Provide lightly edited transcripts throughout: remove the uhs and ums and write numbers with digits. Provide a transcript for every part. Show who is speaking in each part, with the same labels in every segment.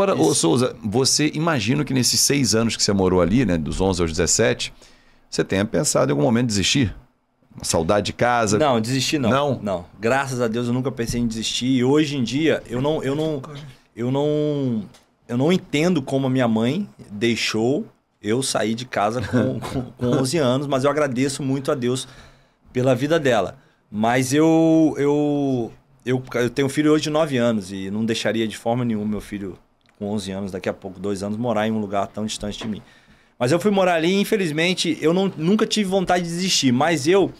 Speaker 1: Agora, ô Souza, você imagina que nesses 6 anos que você morou ali, né, dos 11 aos 17, você tenha pensado em algum momento desistir? Uma saudade de casa?
Speaker 2: Não, desistir não.
Speaker 1: Não?
Speaker 2: Não. Graças a Deus eu nunca pensei em desistir. E hoje em dia eu não entendo como a minha mãe deixou eu sair de casa com 11 anos, mas eu agradeço muito a Deus pela vida dela. Mas eu tenho um filho hoje de 9 anos e não deixaria de forma nenhuma meu filho com 11 anos, daqui a pouco, 2 anos, morar em um lugar tão distante de mim. Mas eu fui morar ali e, infelizmente, eu nunca tive vontade de desistir. Mas eu,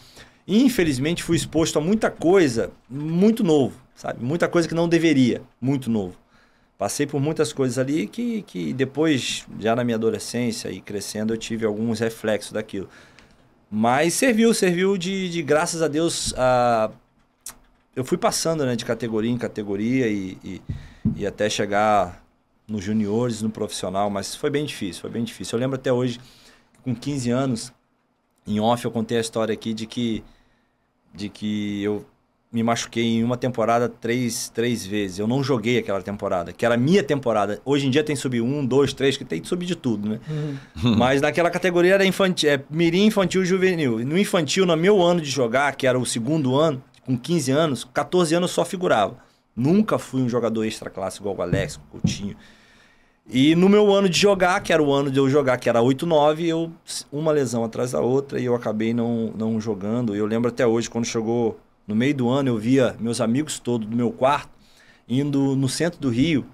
Speaker 2: infelizmente, fui exposto a muita coisa muito novo, sabe? Muita coisa que não deveria, muito novo. Passei por muitas coisas ali que depois, já na minha adolescência e crescendo, eu tive alguns reflexos daquilo. Mas serviu de graças a Deus, eu fui passando, né, de categoria em categoria e até chegar nos juniores, no profissional, mas foi bem difícil. Eu lembro até hoje, com 15 anos, em off eu contei a história aqui de que eu me machuquei em uma temporada três vezes. Eu não joguei aquela temporada, que era a minha temporada. Hoje em dia tem que subir 1, 2, 3, que tem que subir de tudo, né? Mas naquela categoria era mirim, infantil e juvenil. No infantil, no meu ano de jogar, que era o segundo ano, com 15 anos, 14 anos eu só figurava. Nunca fui um jogador extra classe igual o Alex, o Coutinho. E no meu ano de jogar, que era o ano de eu jogar, que era 8, 9, uma lesão atrás da outra e eu acabei não jogando. Eu lembro até hoje, quando chegou no meio do ano, eu via meus amigos todos do meu quarto indo no centro do Rio.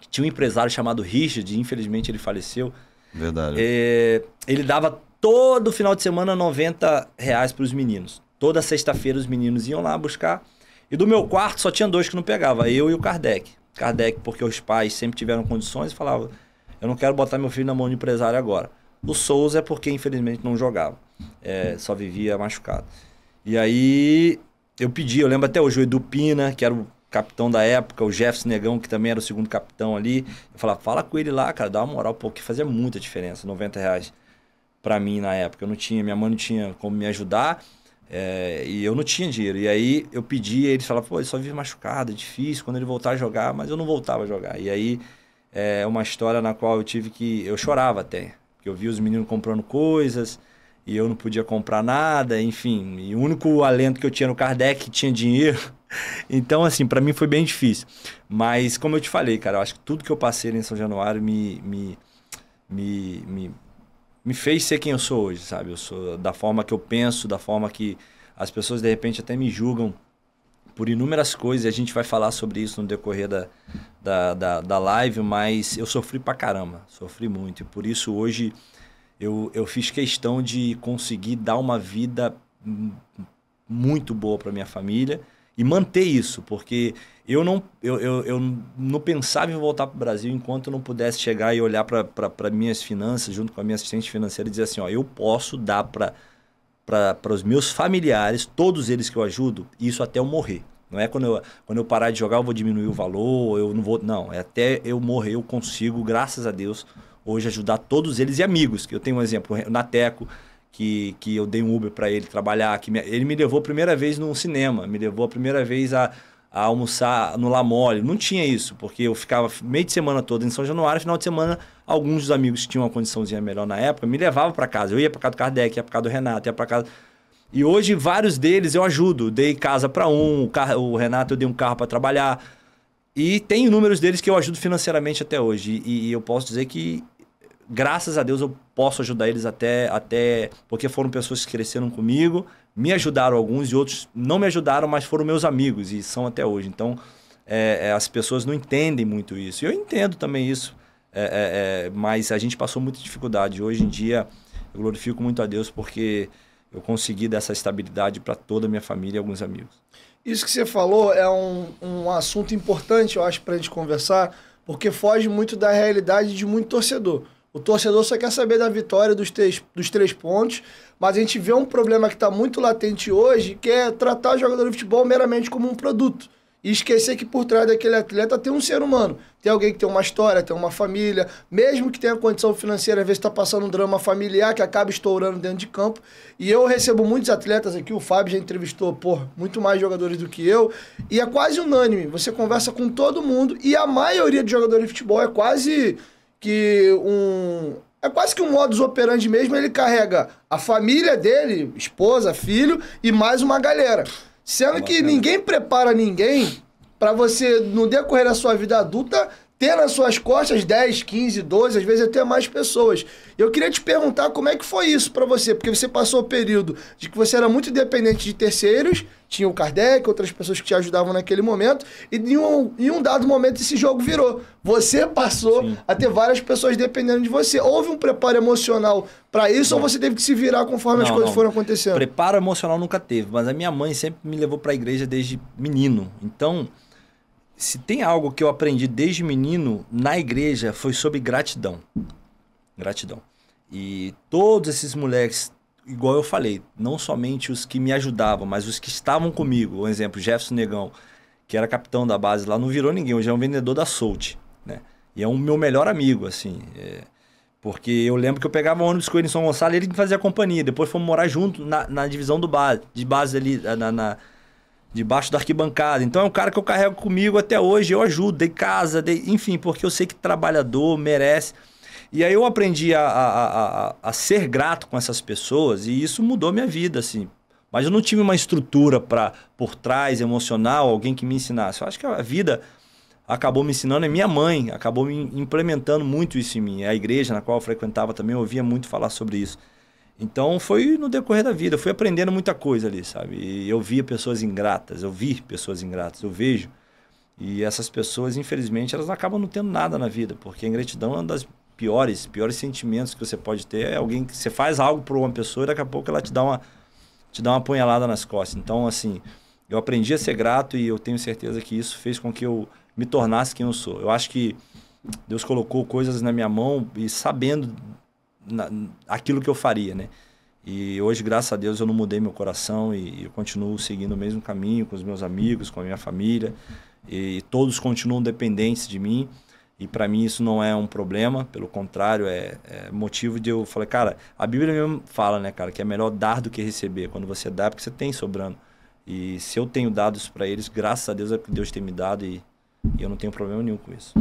Speaker 2: Tinha um empresário chamado Richard, infelizmente ele faleceu.
Speaker 1: Verdade.
Speaker 2: Ele dava todo final de semana R$90 para os meninos. Toda sexta-feira os meninos iam lá buscar. E do meu quarto só tinha 2 que não pegava, eu e o Kardec. Kardec, porque os pais sempre tiveram condições e falavam, eu não quero botar meu filho na mão de empresário agora. O Souza é porque, infelizmente, não jogava. Só vivia machucado. E aí, eu lembro até hoje, o Edu Pina, que era o capitão da época, o Jefferson Negão, que também era o segundo capitão ali. Eu falava, fala com ele lá, cara, dá uma moral, porque fazia muita diferença, R$90 pra mim na época. Minha mãe não tinha como me ajudar. E eu não tinha dinheiro. E aí eu pedi, e eles falavam, pô, ele só vive machucado, é difícil quando ele voltar a jogar, mas eu não voltava a jogar. E aí é uma história na qual eu chorava até, porque eu vi os meninos comprando coisas e eu não podia comprar nada, enfim. E o único alento que eu tinha no Kardec que tinha dinheiro. Então, assim, pra mim foi bem difícil. Mas, como eu te falei, cara, eu acho que tudo que eu passei em São Januário me fez ser quem eu sou hoje, sabe? Eu sou da forma que eu penso, da forma que as pessoas de repente até me julgam por inúmeras coisas. E a gente vai falar sobre isso no decorrer da live, mas eu sofri pra caramba, sofri muito. E por isso hoje eu fiz questão de conseguir dar uma vida muito boa pra minha família e manter isso, porque eu não pensava em voltar para o Brasil enquanto eu não pudesse chegar e olhar para minhas finanças, junto com a minha assistente financeira, e dizer assim, ó, eu posso dar para os meus familiares, todos eles que eu ajudo, isso até eu morrer. Não é quando eu parar de jogar eu vou diminuir o valor, eu não vou... Não, é até eu morrer eu consigo, graças a Deus, hoje ajudar todos eles e amigos. Que eu tenho um exemplo, o Nateco, que eu dei um Uber para ele trabalhar, ele me levou a primeira vez num cinema, me levou a primeira vez a almoçar no La Mole. Não tinha isso, porque eu ficava meio de semana todo em São Januário, final de semana, alguns dos amigos que tinham uma condiçãozinha melhor na época, me levavam para casa. Eu ia para casa do Kardec, ia para casa do Renato, ia para casa... E hoje, vários deles eu ajudo. Dei casa para o Renato eu dei um carro para trabalhar. E tem inúmeros deles que eu ajudo financeiramente até hoje. E eu posso dizer que, graças a Deus, eu posso ajudar eles até... Porque foram pessoas que cresceram comigo, me ajudaram alguns e outros não me ajudaram, mas foram meus amigos e são até hoje. Então, as pessoas não entendem muito isso. E eu entendo também isso, mas a gente passou muita dificuldade. Hoje em dia, eu glorifico muito a Deus porque eu consegui dar essa estabilidade para toda a minha família e alguns amigos.
Speaker 3: Isso que você falou é um assunto importante, eu acho, para a gente conversar, porque foge muito da realidade de muito torcedor. O torcedor só quer saber da vitória dos 3 pontos, mas a gente vê um problema que está muito latente hoje, que é tratar o jogador de futebol meramente como um produto. E esquecer que por trás daquele atleta tem um ser humano. Tem alguém que tem uma história, tem uma família. Mesmo que tenha condição financeira, às vezes está passando um drama familiar que acaba estourando dentro de campo. E eu recebo muitos atletas aqui. O Fábio já entrevistou, muito mais jogadores do que eu. E é quase unânime. Você conversa com todo mundo. E a maioria de jogadores de futebol é quase que um modus operandi mesmo. Ele carrega a família dele, esposa, filho e mais uma galera. Sendo que ninguém prepara ninguém para você, no decorrer da sua vida adulta, ter nas suas costas 10, 15, 12, às vezes até mais pessoas. Eu queria te perguntar como é que foi isso para você, porque você passou o período de que você era muito dependente de terceiros, tinha o Kardec, outras pessoas que te ajudavam naquele momento, e em um dado momento esse jogo virou. Você passou a ter várias pessoas dependendo de você. Houve um preparo emocional para isso ou você teve que se virar conforme as coisas foram acontecendo?
Speaker 2: Preparo emocional nunca teve, mas a minha mãe sempre me levou para a igreja desde menino. Então, se tem algo que eu aprendi desde menino na igreja, foi sobre gratidão. Gratidão. E todos esses moleques, igual eu falei, não somente os que me ajudavam, mas os que estavam comigo. Um exemplo, Jefferson Negão, que era capitão da base lá, não virou ninguém, hoje é um vendedor da Solt, né? E é um meu melhor amigo, assim. Porque eu lembro que eu pegava ônibus com ele em São Gonçalo e ele me fazia companhia. Depois fomos morar junto na divisão de base ali, debaixo da arquibancada. Então é um cara que eu carrego comigo até hoje, eu ajudo, dei casa, enfim, porque eu sei que trabalhador merece. E aí eu aprendi a ser grato com essas pessoas e isso mudou minha vida, assim. Mas eu não tive uma estrutura por trás, emocional, alguém que me ensinasse. Eu acho que a vida acabou me ensinando, e minha mãe acabou me implementando muito isso em mim. A igreja na qual eu frequentava também, eu ouvia muito falar sobre isso. Então foi no decorrer da vida, eu fui aprendendo muita coisa ali, sabe? E eu via pessoas ingratas, eu vejo. E essas pessoas, infelizmente, elas acabam não tendo nada na vida, porque a ingratidão é um dos piores sentimentos que você pode ter. É alguém que você faz algo por uma pessoa e daqui a pouco ela te dá uma apunhalada nas costas. Então, assim, eu aprendi a ser grato e eu tenho certeza que isso fez com que eu me tornasse quem eu sou. Eu acho que Deus colocou coisas na minha mão e sabendo aquilo que eu faria, né? E hoje, graças a Deus, eu não mudei meu coração e eu continuo seguindo o mesmo caminho com os meus amigos, com a minha família, e todos continuam dependentes de mim, e para mim isso não é um problema, pelo contrário, é motivo de eu falar, cara, a Bíblia mesmo fala, né, cara, que é melhor dar do que receber. Quando você dá, é porque você tem sobrando. E se eu tenho dado isso para eles, graças a Deus é porque Deus tem me dado e eu não tenho problema nenhum com isso.